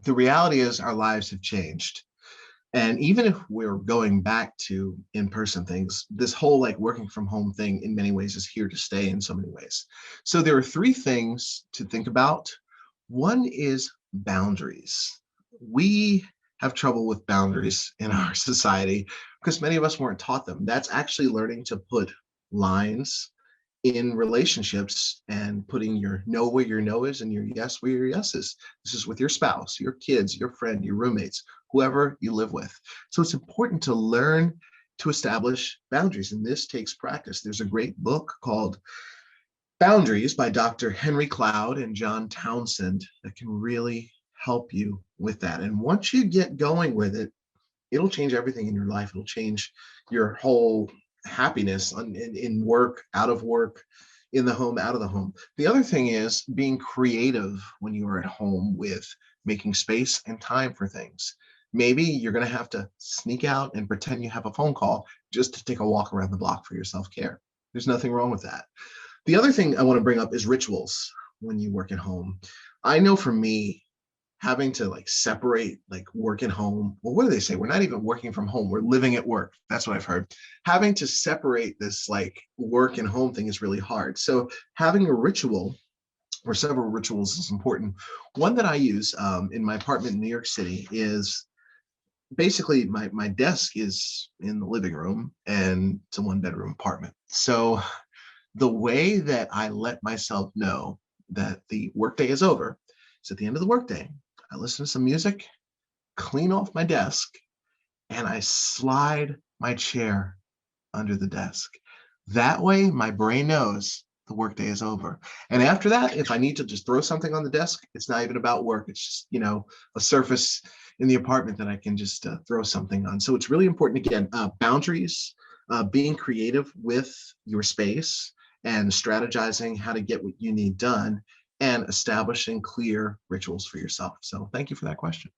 The reality is our lives have changed. And even if we're going back to in-person things, this whole like working from home thing in many ways is here to stay in so many ways. So there are three things to think about. One is boundaries. We have trouble with boundaries in our society because many of us weren't taught them. That's actually learning to put lines in relationships and putting your no where your no is and your yes where your yes is. This is with your spouse, your kids, your friend, your roommates, whoever you live with. So it's important to learn to establish boundaries, and this takes practice. There's a great book called Boundaries by Dr. Henry Cloud and John Townsend that can really help you with that. And once you get going with it, it'll change everything in your life. It'll change your whole happiness in work, out of work, in the home, out of the home. The other thing is being creative when you are at home with making space and time for things. Maybe you're going to have to sneak out and pretend you have a phone call just to take a walk around the block for your self care. There's nothing wrong with that. The other thing I want to bring up is rituals when you work at home. I know for me, having to like separate like work and home. Well, what do they say? We're not even working from home. We're living at work. That's what I've heard. Having to separate this like work and home thing is really hard. So having a ritual or several rituals is important. One that I use in my apartment in New York City is basically my desk is in the living room and it's a one bedroom apartment. So the way that I let myself know that the workday is over is at the end of the workday, I listen to some music, clean off my desk, and I slide my chair under the desk. That way, my brain knows the workday is over. And after that, if I need to just throw something on the desk, it's not even about work. It's just, a surface in the apartment that I can just throw something on. So it's really important, again, boundaries, being creative with your space and strategizing how to get what you need done and establishing clear rituals for yourself. So thank you for that question.